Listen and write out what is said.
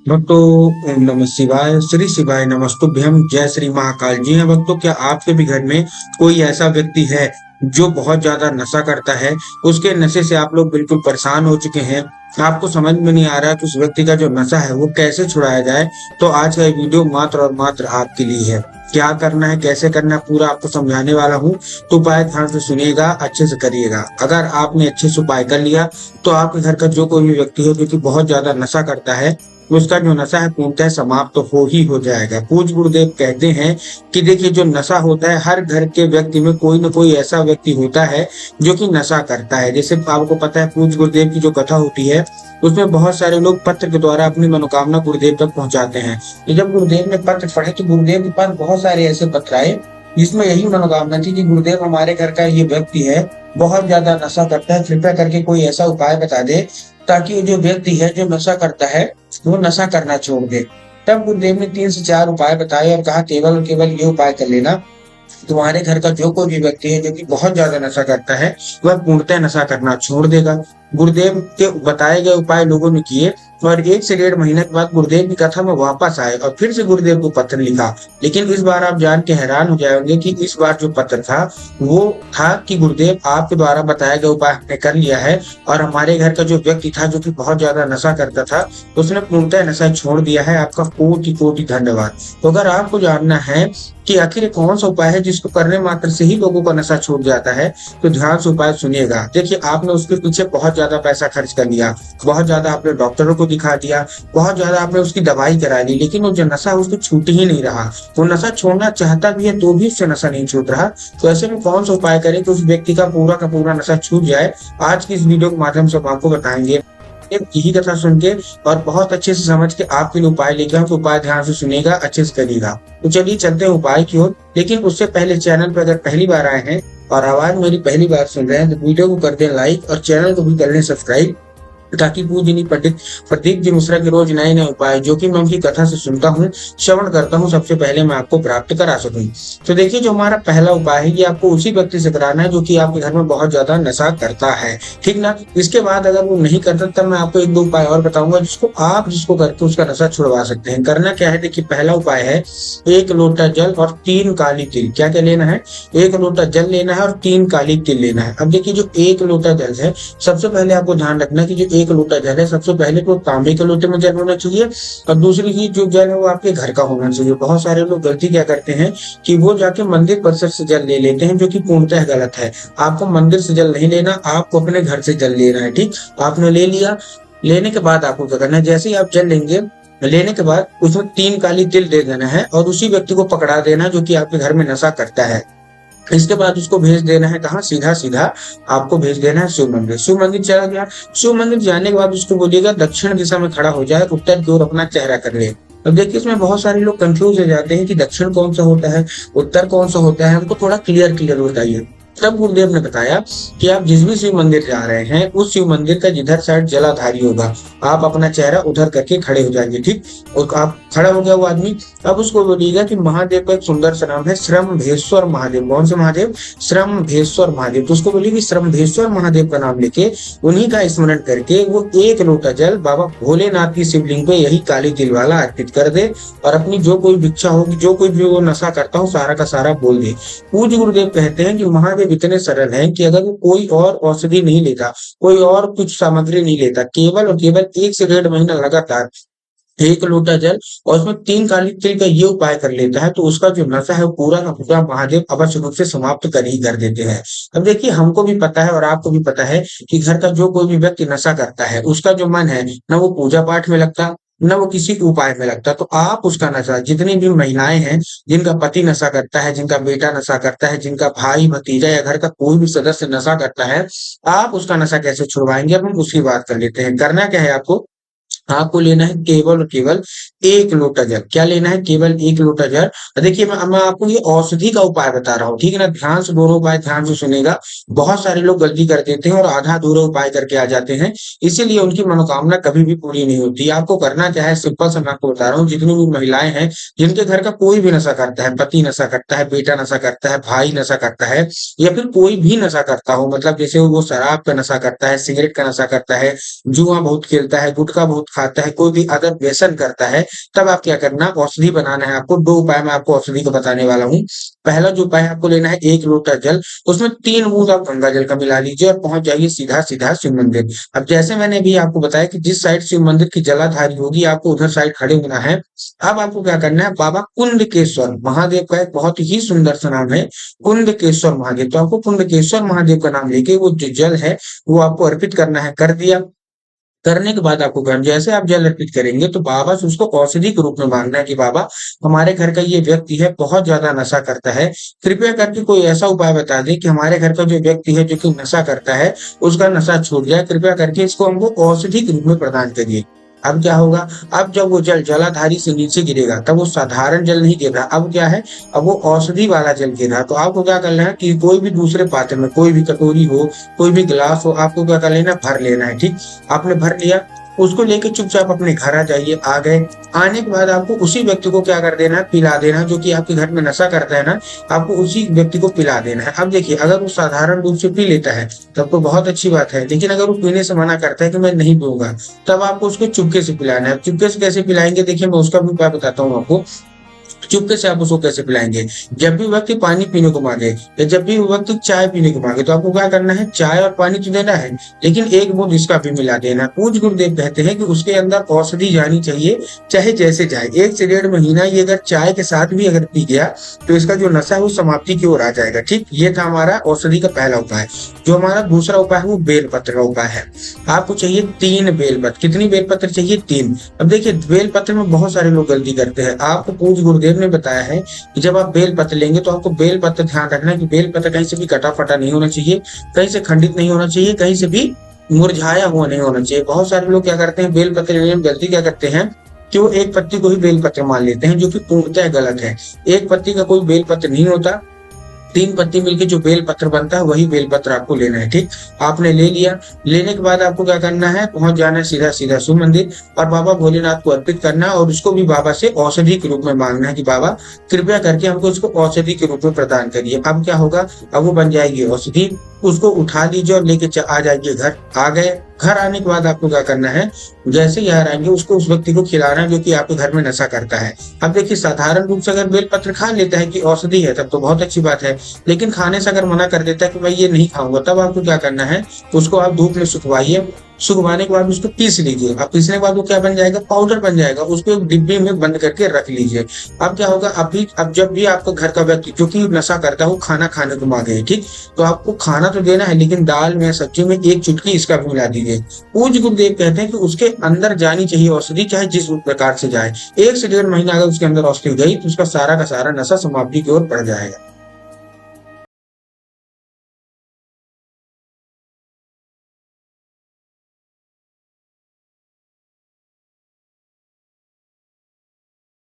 भक्तों, ओम नमः शिवाय, श्री शिवाय नमस्तुभ्यम, जय श्री महाकाल। जी हाँ भक्तों, क्या आपके भी घर में कोई ऐसा व्यक्ति है जो बहुत ज्यादा नशा करता है? उसके नशे से आप लोग बिल्कुल परेशान हो चुके हैं। आपको समझ में नहीं आ रहा कि उस व्यक्ति का जो नशा है वो कैसे छुड़ाया जाए। तो आज का ये वीडियो मात्र और मात्र आपके लिए है। क्या करना है, कैसे करना है, पूरा आपको समझाने वाला हूँ। तो उपाय ध्यान से सुनिएगा, अच्छे से करिएगा। अगर आपने अच्छे से उपाय कर लिया तो आपके घर का जो कोई भी व्यक्ति हो जो कि बहुत ज्यादा नशा करता है, उसका जो नशा है पूर्णतः समाप्त तो हो जाएगा। पूज्य गुरुदेव कहते हैं कि देखिए, जो नशा होता है, हर घर के व्यक्ति में कोई न कोई ऐसा व्यक्ति होता है जो कि नशा करता है। जैसे आपको पता है, पूज्य गुरुदेव की जो कथा होती है उसमें बहुत सारे लोग पत्र के द्वारा अपनी मनोकामना गुरुदेव तक पहुंचाते हैं। तो जब गुरुदेव ने पत्र पढ़े तो गुरुदेव के पास बहुत सारे ऐसे पत्र आए जिसमें यही मनोकामना थी कि गुरुदेव, हमारे घर का ये व्यक्ति है, बहुत ज्यादा नशा करता है, कृपया करके कोई ऐसा उपाय बता दे ताकि जो व्यक्ति है जो नशा करता है वो नशा करना छोड़ दे। तब गुरुदेव ने 3 से 4 उपाय बताए और कहा, केवल और केवल ये उपाय कर लेना, तुम्हारे घर का जो कोई भी व्यक्ति है जो कि बहुत ज्यादा नशा करता है वह पूर्णतः नशा करना छोड़ देगा। गुरुदेव के बताए गए उपाय लोगों ने किए और 1 से 1.5 महीने के बाद गुरुदेव की कथा में वापस आए और फिर से गुरुदेव को पत्र लिखा। लेकिन इस बार आप जान के हैरान हो जाएंगे कि इस बार जो पत्र था वो था कि गुरुदेव, आपके द्वारा बताया गया उपाय हमने कर लिया है और हमारे घर का जो व्यक्ति था जो कि बहुत ज्यादा नशा करता था, उसने पूर्णतः नशा छोड़ दिया है। आपका कोटि कोटि धन्यवाद। तो अगर आपको जानना है कि आखिर कौन सा उपाय है जिसको करने मात्र से ही लोगों का नशा छूट जाता है, तो ध्यान से उपाय सुनिएगा। देखिए, आपने उसके पीछे बहुत ज्यादा पैसा खर्च कर लिया, बहुत ज्यादा आपने डॉक्टरों को दिखा दिया, बहुत ज्यादा आपने उसकी दवाई करा ली, लेकिन वो जो नशा उसको छूट ही नहीं रहा। वो नशा छोड़ना चाहता भी है तो भी उससे नशा नहीं छूट रहा। तो ऐसे में कौन सा उपाय करें कि उस व्यक्ति का पूरा नशा छूट जाए, आज की इस वीडियो के माध्यम से हम आपको बताएंगे। यही कथा सुन के और बहुत अच्छे से समझ के आपके लिए उपाय लेके आऊं, तो उपाय ध्यान से सुनिएगा, अच्छे से करिएगा। तो चलिए चलते हैं उपाय की ओर। लेकिन उससे पहले चैनल पर अगर पहली बार आए हैं और आवाज मेरी पहली बार सुन रहे हैं तो वीडियो को कर दें लाइक और चैनल को भी कर लें सब्सक्राइब, ताकि पूजनीय पंडित प्रदीप जी मिश्रा के रोज नए नए उपाय जो कि मैं उनकी कथा से सुनता हूँ, श्रवण करता हूँ, सबसे पहले मैं आपको प्राप्त करा सकूं। तो देखिए, जो हमारा पहला उपाय है ये आपको उसी व्यक्ति से कराना है जो कि आपके घर में बहुत ज्यादा नशा करता है, ठीक ना। इसके बाद अगर वो नहीं करता तब मैं आपको 1-2 उपाय और बताऊंगा जिसको करके उसका नशा छुड़वा सकते हैं। करना क्या है, देखिए, पहला उपाय है 1 लोटा जल और 3 काली तिल। क्या क्या लेना है? 1 लोटा जल लेना है और 3 काली तिल लेना है। अब देखिए, जो 1 लोटा जल है, सबसे पहले आपको ध्यान रखना है कि जो 1 लोटा जल है, सबसे पहले तो तांबे के लोटे में जल होना चाहिए और दूसरी चीज, जो जल है वो आपके घर का होना चाहिए। बहुत सारे लोग गलती क्या करते हैं कि वो जाके मंदिर परिसर से जल ले लेते हैं, जो कि पूर्णतः गलत है। आपको मंदिर से जल नहीं लेना, आपको अपने घर से जल लेना है, ठीक। आपने ले लिया, लेने के बाद आपको क्या करना है, जैसे ही आप जल लेंगे, लेने के बाद उसमें 3 काली तिल दे देना है और उसी व्यक्ति को पकड़ा देना जो कि आपके घर में नशा करता है। इसके बाद उसको भेज देना है कहाँ? सीधा सीधा आपको भेज देना है शिव मंदिर। शिव मंदिर चला गया, शिव मंदिर जाने के बाद उसको बोलिएगा दक्षिण दिशा में खड़ा हो जाए, उत्तर की ओर अपना चेहरा कर ले। अब देखिए, इसमें बहुत सारे लोग कंफ्यूज हो जाते हैं कि दक्षिण कौन सा होता है, उत्तर कौन सा होता है, हमको थोड़ा क्लियर बताइए। तब गुरुदेव ने बताया कि आप जिस भी शिव मंदिर जा रहे हैं उस शिव मंदिर का जिधर साइड जलाधारी होगा, आप अपना चेहरा उधर करके खड़े हो जाएंगे, ठीक। और आप खड़ा हो गया वो आदमी, अब उसको बोलिएगा कि महादेव का एक सुंदर सा नाम है श्रमभेश्वर महादेव। कौन से महादेव? श्रमभेश्वर महादेव। तो उसको बोलिए कि श्रमभेश्वर महादेव का नाम लेके उन्हीं का स्मरण करके वो 1 लोटा जल बाबा भोलेनाथ की शिवलिंग पे यही काली तिल वाला अर्पित कर दे और अपनी जो कोई भिक्षा होगी, जो कोई भी वो नशा करता हो, सारा का सारा बोल दे। पूज्य गुरुदेव कहते हैं कि महादेव इतने सरल हैं कि अगर वो कोई और औषधि नहीं लेता, कोई और कुछ सामग्री नहीं लेता, केवल और केवल 1 से 1.5 महीना लगातार 1 लोटा जल और उसमें 3 काली तिल का ये उपाय कर लेता है, तो उसका जो नशा है वो पूरा का पूरा महादेव अवश्य रूप से समाप्त कर ही कर देते हैं। अब देखिए, हमको भी पता है और आपको भी पता है कि घर का जो कोई भी व्यक्ति नशा करता है उसका जो मन है ना वो पूजा पाठ में लगता, ना वो किसी उपाय में लगता। तो आप उसका नशा, जितनी भी महिलाएं हैं जिनका पति नशा करता है, जिनका बेटा नशा करता है, जिनका भाई भतीजा या घर का कोई भी सदस्य नशा करता है, आप उसका नशा कैसे छुड़वाएंगे, अब हम उसकी बात कर लेते हैं। करना क्या है आपको? आपको लेना है केवल और केवल 1 लोटा जल। क्या लेना है? केवल 1 लोटा जल। देखिए, मैं आपको ये औषधि का उपाय बता रहा हूँ, ठीक है ना। ध्यान से दोनों उपाय ध्यान से सुनेगा। बहुत सारे लोग गलती कर देते हैं और आधा अधूरा उपाय करके आ जाते हैं, इसीलिए उनकी मनोकामना कभी भी पूरी नहीं होती। आपको करना क्या है, सिंपल सा मैं आपको बता रहा हूँ। जितनी भी महिलाएं हैं जिनके घर का कोई भी नशा करता है, पति नशा करता है, बेटा नशा करता है, भाई नशा करता है, या फिर कोई भी नशा करता हो, मतलब जैसे वो शराब का नशा करता है, सिगरेट का नशा करता है, जुआ बहुत खेलता है, गुटखा बहुत खाता है, कोई भी अदर व्यसन करता है, तब आप क्या करना, औषधि बनाना है आपको। 2 उपाय मैं आपको औषधि को बताने वाला हूँ। पहला जो उपाय आपको लेना है, 1 लोटा जल, उसमें 3 बूंद आप गंगा जल का मिला लीजिए और पहुँच जाइए सीधा-सीधा शिव मंदिर। अब जैसे मैंने अभी आपको बताया कि जिस साइड शिव मंदिर की जलाधारी होगी, आपको उधर साइड खड़े होना है। अब आपको क्या करना है, बाबा कुंडकेश्वर महादेव का एक बहुत ही सुंदर सा नाम है, कुंडकेश्वर महादेव। तो आपको कुंडकेश्वर महादेव का नाम लेके वो जो जल है, वो आपको अर्पित करना है। कर दिया, करने के बाद आपको करना, जैसे आप जल अर्पित करेंगे तो बाबा से उसको औषधि के रूप में मांगना है कि बाबा, हमारे घर का ये व्यक्ति है, बहुत ज्यादा नशा करता है, कृपया करके कोई ऐसा उपाय बता दें कि हमारे घर का जो व्यक्ति है जो कि नशा करता है, उसका नशा छूट जाए, कृपया करके इसको हमको औषधि के रूप में प्रदान करिए। अब क्या होगा, अब जब वो जल जलाधारी से नीचे गिरेगा, तब वो साधारण जल नहीं गिर रहा, अब क्या है, अब वो औषधि वाला जल गिर रहा है। तो आपको क्या करना है कि कोई भी दूसरे पात्र में, कोई भी कटोरी हो, कोई भी गिलास हो, आपको क्या कर लेना, भर लेना है। ठीक, आपने भर लिया, उसको लेके चुपचाप अपने घर आ जाइए। आ गए, आने के बाद आपको उसी व्यक्ति को क्या कर देना है, पिला देना है। जो कि आपके घर में नशा करता है ना, आपको उसी व्यक्ति को पिला देना है। अब देखिए, अगर वो साधारण रूप से पी लेता है तब तो बहुत अच्छी बात है, लेकिन अगर वो पीने से मना करता है कि मैं नहीं पीऊंगा, तब आपको उसको चुपके से पिलाना है। चुपके से कैसे पिलाएंगे, देखिए मैं उसका भी उपाय बताता हूँ आपको। चुपके से आप उसको कैसे पिलाएंगे, जब भी व्यक्ति पानी पीने को मांगे या जब भी व्यक्ति चाय पीने को मांगे, तो आपको क्या करना है, चाय और पानी तो देना है, लेकिन 1 बूंद इसका भी मिला देना है। पूज्य गुरुदेव कहते हैं कि उसके अंदर औषधि जानी चाहिए, चाहे जैसे जाए। 1 से 1.5 महीना ये अगर चाय के साथ भी अगर पी गया, तो इसका जो नशा है वो समाप्ति की ओर आ जाएगा। ठीक, ये था हमारा औषधि का पहला उपाय। जो हमारा दूसरा उपाय है वो बेलपत्र का उपाय है। आपको चाहिए 3 बेलपत्र। कितनी बेलपत्र चाहिए, 3। अब देखिए, बेलपत्र में बहुत सारे लोग गलती करते हैं। आपको पूज्य गुरुदेव ने बताया है कि जब आप बेलपत्र लेंगे तो आपको बेलपत्र ध्यान रखना है कि बेलपत्र कहीं से भी कटा फटा नहीं होना चाहिए, कहीं से खंडित नहीं होना चाहिए, कहीं से भी मुरझाया हुआ नहीं होना चाहिए। बहुत सारे लोग क्या करते हैं, बेलपत्र लेने में गलती क्या करते हैं कि वो एक पत्ती को ही बेलपत्र मान लेते हैं, जो कि पूर्णतः गलत है। एक पत्ती का कोई बेलपत्र नहीं होता, 3 पत्ती मिलके जो बेलपत्र बनता है वही बेलपत्र आपको लेना है। ठीक, आपने ले लिया, लेने के बाद आपको क्या करना है, पहुंच जाना है सीधा सीधा शिव मंदिर और बाबा भोलेनाथ को अर्पित करना है और उसको भी बाबा से औषधि के रूप में मांगना है कि बाबा, कृपया करके हमको इसको औषधि के रूप में प्रदान करिए। अब क्या होगा, अब वो बन जाएगी औषधि। उसको उठा लीजिए और लेके आ जाइए घर। आ गए, घर आने के बाद आपको क्या करना है, जैसे ही घर आएंगे उसको उस व्यक्ति को खिलाना है जो कि आपके घर में नशा करता है। अब देखिए, साधारण रूप से अगर बेलपत्र खा लेता है कि औषधि है, तब तो बहुत अच्छी बात है, लेकिन खाने से अगर मना कर देता है कि मैं ये नहीं खाऊंगा, तब आपको क्या करना है, उसको आप धूप में सुखवाइए। सुखवाने के बाद उसको पीस लीजिए। अब पीसने के बाद वो क्या बन जाएगा, पाउडर बन जाएगा। उसको एक डिब्बे में बंद करके रख लीजिए। अब क्या होगा, अब जब भी आपका घर का व्यक्ति जो कि नशा करता है वो खाना खाने को मांगे, ठीक, तो आपको खाना तो देना है, लेकिन दाल में, सब्जी में 1 चुटकी इसका भी मिला दीजिए। पूज्य गुरुदेव कहते हैं कि उसके अंदर जानी चाहिए औषधि, चाहे जिस प्रकार से जाए। 1 से 1.5 महीना अगर उसके अंदर औषधि गई तो उसका सारा का सारा नशा समाप्ति की ओर बढ़ जाएगा।